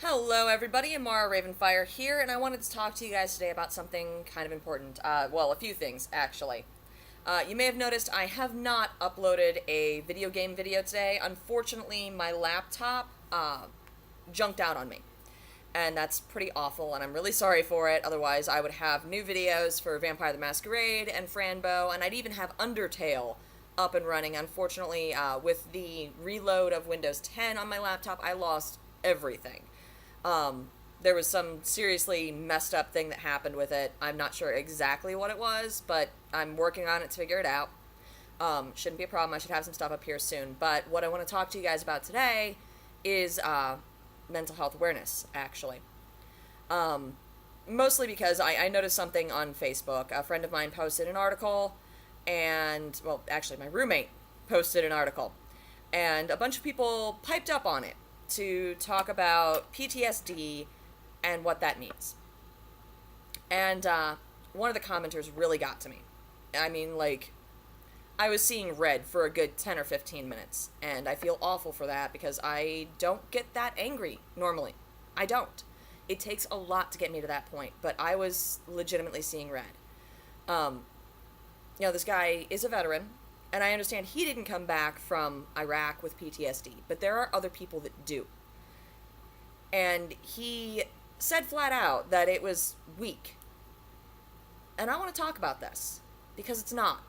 Hello, everybody. Amara Ravenfire here, and I wanted to talk to you guys today about something kind of important. A few things, actually. You may have noticed I have not uploaded a video game video today. Unfortunately, my laptop junked out on me. And that's pretty awful, and I'm really sorry for it. Otherwise, I would have new videos for Vampire the Masquerade and Franbo, and I'd even have Undertale up and running. Unfortunately, with the reload of Windows 10 on my laptop, I lost everything. There was some seriously messed up thing that happened with it. I'm not sure exactly what it was, but I'm working on it to figure it out. Shouldn't be a problem. I should have some stuff up here soon. But what I want to talk to you guys about today is mental health awareness, actually. Mostly because I noticed something on Facebook. A friend of mine posted an article, and, well, actually, my roommate posted an article, and a bunch of people piped up on it to talk about PTSD and what that means. And one of the commenters really got to me. I mean, like, I was seeing red for a good 10 or 15 minutes, and I feel awful for that because I don't get that angry normally. I don't. It takes a lot to get me to that point, but I was legitimately seeing red. This guy is a veteran, and I understand he didn't come back from Iraq with PTSD, but there are other people that do. And he said flat out that it was weak. And I want to talk about this, because it's not.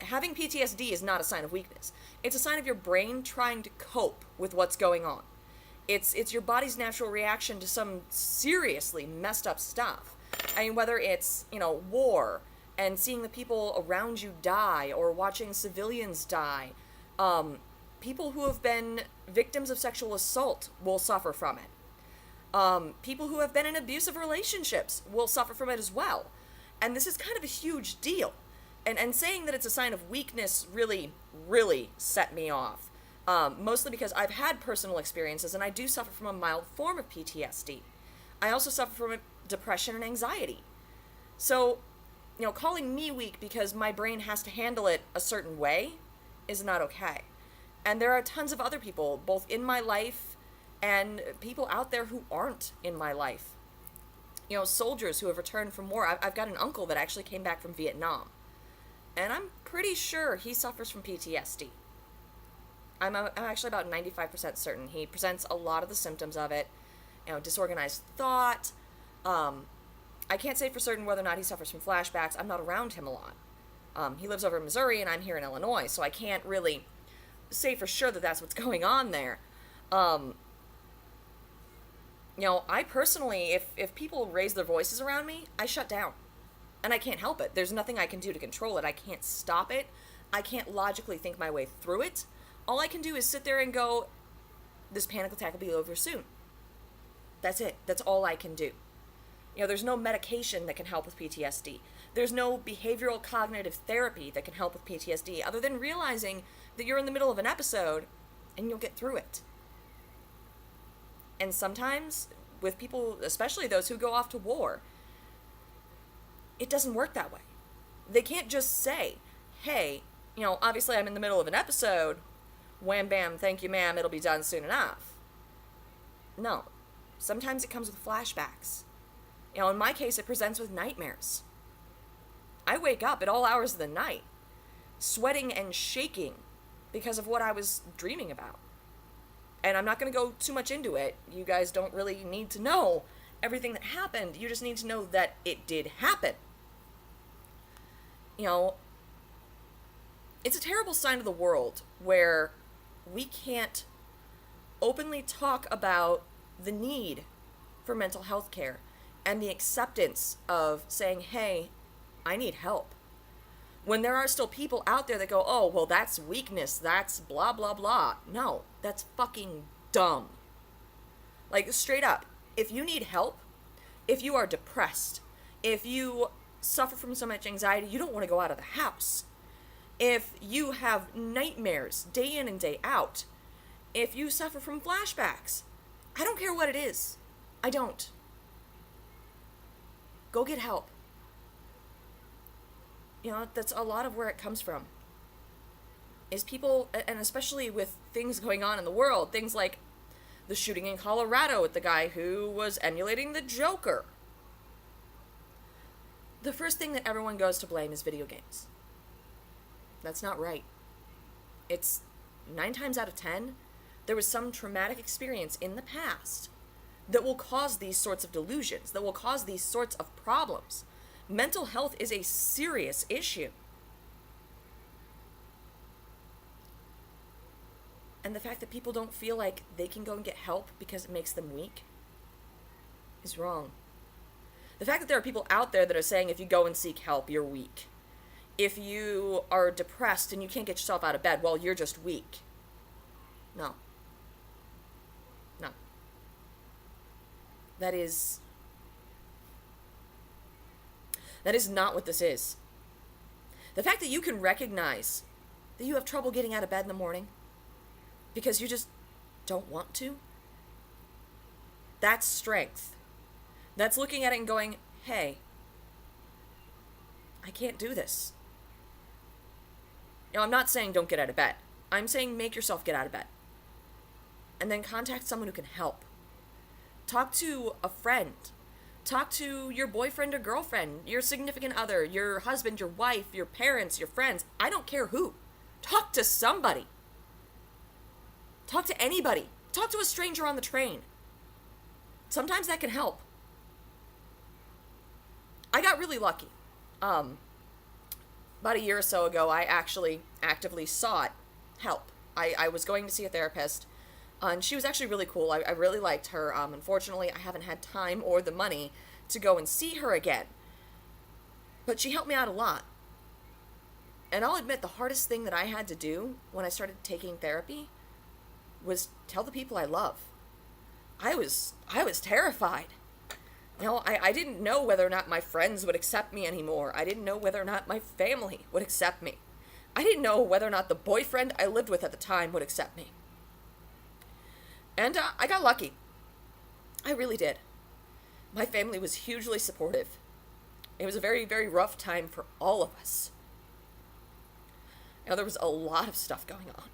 Having PTSD is not a sign of weakness. It's a sign of your brain trying to cope with what's going on. It's your body's natural reaction to some seriously messed up stuff. I mean, whether it's, war and seeing the people around you die or watching civilians die. People who have been victims of sexual assault will suffer from it. People who have been in abusive relationships will suffer from it as well. And this is kind of a huge deal. And saying that it's a sign of weakness really, really set me off. Mostly because I've had personal experiences and I do suffer from a mild form of PTSD. I also suffer from depression and anxiety. So, calling me weak because my brain has to handle it a certain way is not okay. And there are tons of other people, both in my life and people out there who aren't in my life. Soldiers who have returned from war. I've got an uncle that actually came back from Vietnam. And I'm pretty sure he suffers from PTSD. I'm actually about 95% certain. He presents a lot of the symptoms of it. Disorganized thought. I can't say for certain whether or not he suffers from flashbacks. I'm not around him a lot. He lives over in Missouri and I'm here in Illinois, so I can't really say for sure that that's what's going on there. I personally, if people raise their voices around me, I shut down. And I can't help it. There's nothing I can do to control it. I can't stop it. I can't logically think my way through it. All I can do is sit there and go, this panic attack will be over soon. That's it. That's all I can do. There's no medication that can help with PTSD. There's no behavioral cognitive therapy that can help with PTSD other than realizing that you're in the middle of an episode and you'll get through it. And sometimes with people, especially those who go off to war, it doesn't work that way. They can't just say, hey, obviously I'm in the middle of an episode, wham bam, thank you ma'am, it'll be done soon enough. No. Sometimes it comes with flashbacks. In my case, it presents with nightmares. I wake up at all hours of the night, sweating and shaking because of what I was dreaming about. And I'm not going to go too much into it. You guys don't really need to know everything that happened. You just need to know that it did happen. It's a terrible sign of the world where we can't openly talk about the need for mental health care and the acceptance of saying, hey, I need help. When there are still people out there that go, oh, well, that's weakness, that's blah, blah, blah. No, that's fucking dumb. Like, straight up, if you need help, if you are depressed, if you suffer from so much anxiety, you don't want to go out of the house. If you have nightmares day in and day out, if you suffer from flashbacks, I don't care what it is. I don't. Go get help. That's a lot of where it comes from. Is people, and especially with things going on in the world, things like The shooting in Colorado with the guy who was emulating the Joker. The first thing that everyone goes to blame is video games. That's not right. It's 9 times out of 10, there was some traumatic experience in the past that will cause these sorts of delusions, that will cause these sorts of problems. Mental health is a serious issue. And the fact that people don't feel like they can go and get help because it makes them weak is wrong. The fact that there are people out there that are saying if you go and seek help, you're weak. If you are depressed and you can't get yourself out of bed, well, you're just weak. No. No. That is not what this is. The fact that you can recognize that you have trouble getting out of bed in the morning because you just don't want to, that's strength. That's looking at it and going, hey, I can't do this. I'm not saying don't get out of bed. I'm saying make yourself get out of bed. And then contact someone who can help. Talk to a friend. Talk to your boyfriend or girlfriend, your significant other, your husband, your wife, your parents, your friends. I don't care who. Talk to somebody. Talk to anybody. Talk to a stranger on the train. Sometimes that can help. I got really lucky. About a year or so ago, I actually actively sought help. I was going to see a therapist, and she was actually really cool. I really liked her. Unfortunately, I haven't had time or the money to go and see her again. But she helped me out a lot. And I'll admit, the hardest thing that I had to do when I started taking therapy was tell the people I love. I was terrified. I didn't know whether or not my friends would accept me anymore. I didn't know whether or not my family would accept me. I didn't know whether or not the boyfriend I lived with at the time would accept me. And I got lucky. I really did. My family was hugely supportive. It was a very, very rough time for all of us. There was a lot of stuff going on.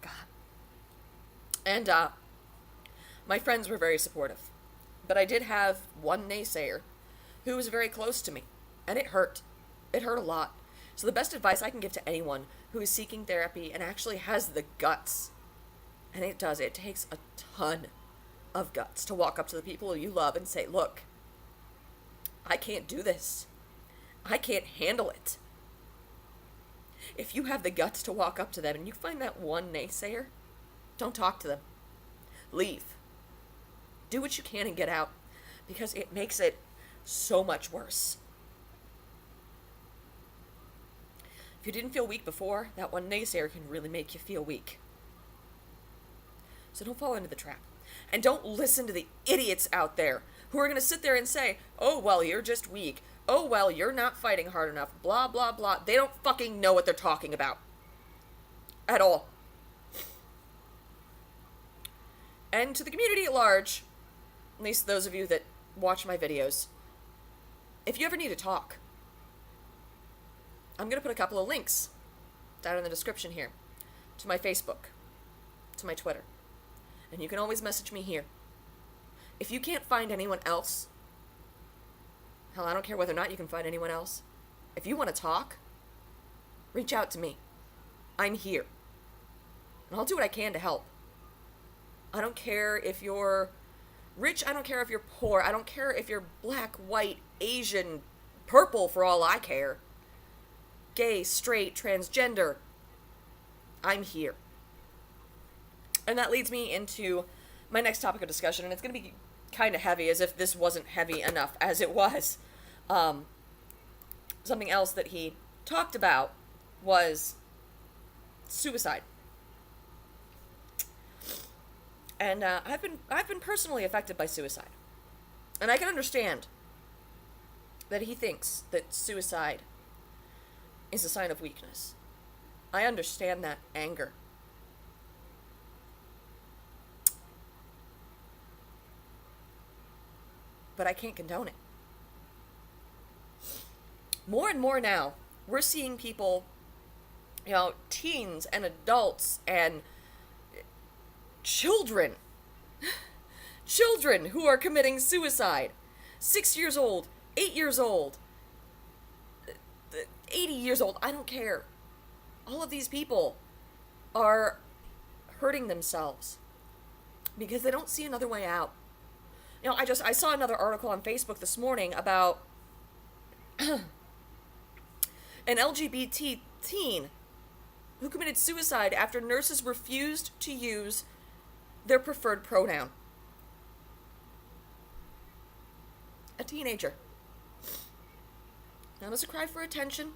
God. And, my friends were very supportive, but I did have one naysayer who was very close to me, and it hurt. It hurt a lot. So the best advice I can give to anyone who is seeking therapy and actually has the guts, and it takes a ton of guts to walk up to the people you love and say, look, I can't do this. I can't handle it. If you have the guts to walk up to them and you find that one naysayer, don't talk to them. Leave. Do what you can and get out, because it makes it so much worse. If you didn't feel weak before, that one naysayer can really make you feel weak. So don't fall into the trap. And don't listen to the idiots out there who are going to sit there and say, oh, well, you're just weak. Oh, well, you're not fighting hard enough. Blah, blah, blah. They don't fucking know what they're talking about. At all. And to the community at large, at least those of you that watch my videos, if you ever need to talk, I'm going to put a couple of links down in the description here to my Facebook, to my Twitter, and you can always message me here. If you can't find anyone else, hell, I don't care whether or not you can find anyone else. If you want to talk, reach out to me. I'm here. And I'll do what I can to help. I don't care if you're rich, I don't care if you're poor, I don't care if you're black, white, Asian, purple for all I care. Gay, straight, transgender. I'm here. And that leads me into my next topic of discussion, and it's going to be kind of heavy, as if this wasn't heavy enough as it was. Something else that he talked about was suicide. And I've been personally affected by suicide. And I can understand that he thinks that suicide is a sign of weakness. I understand that anger. But I can't condone it. More and more now, we're seeing people, teens and adults and children. Children who are committing suicide. 6 years old, 8 years old, 80 years old, I don't care. All of these people are hurting themselves because they don't see another way out. You know, I saw another article on Facebook this morning about an LGBT teen who committed suicide after nurses refused to use their preferred pronoun. A teenager. Not as a cry for attention.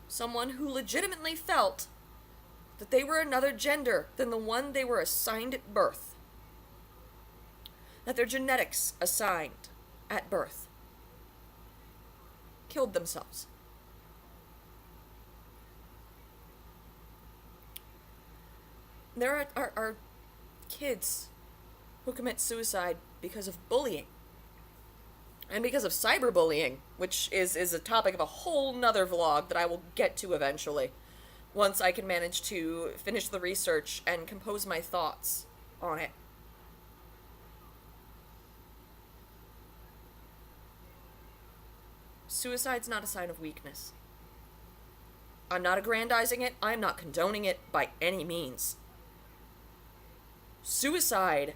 Someone who legitimately felt that they were another gender than the one they were assigned at birth. That their genetics assigned at birth. Killed themselves. There are kids who commit suicide because of bullying. And because of cyberbullying, which is a topic of a whole nother vlog that I will get to eventually, once I can manage to finish the research and compose my thoughts on it. Suicide's not a sign of weakness. I'm not aggrandizing it. I'm not condoning it by any means. Suicide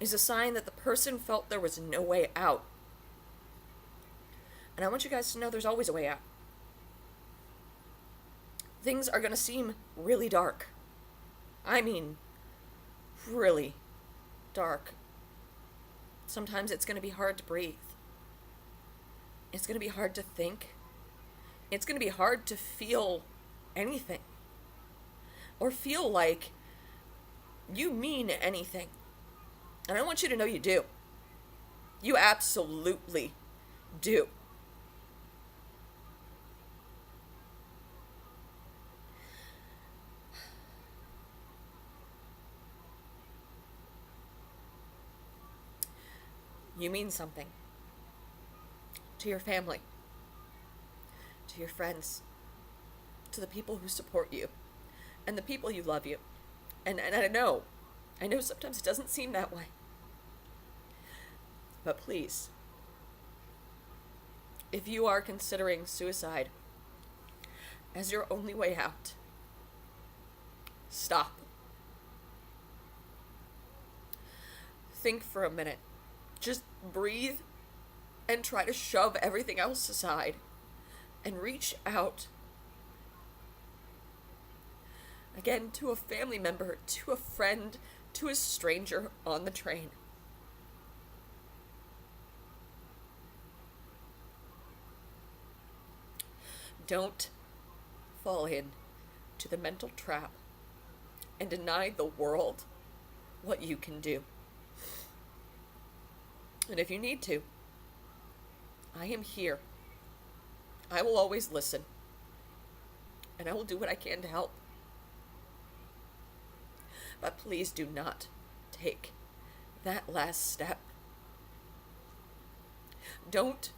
is a sign that the person felt there was no way out. And I want you guys to know there's always a way out. Things are going to seem really dark. I mean, really dark. Sometimes it's going to be hard to breathe. It's going to be hard to think. It's going to be hard to feel anything. Or feel like you mean anything. And I want you to know you do. You absolutely do. You mean something. To your family. To your friends. To the people who support you. And the people who love you. And I know sometimes it doesn't seem that way. But please, if you are considering suicide as your only way out, stop. Think for a minute. Just breathe and try to shove everything else aside and reach out. Again, to a family member, to a friend, to a stranger on the train. Don't fall in to the mental trap and deny the world what you can do. And if you need to, I am here. I will always listen. And I will do what I can to help. But please do not take that last step. Don't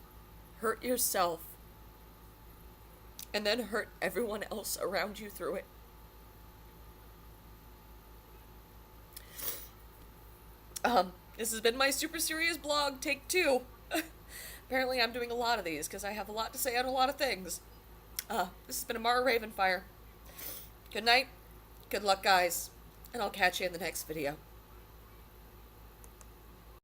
hurt yourself and then hurt everyone else around you through it. This has been my super serious blog, take 2. Apparently I'm doing a lot of these because I have a lot to say on a lot of things. This has been Amara Ravenfire. Good night, good luck guys, and I'll catch you in the next video.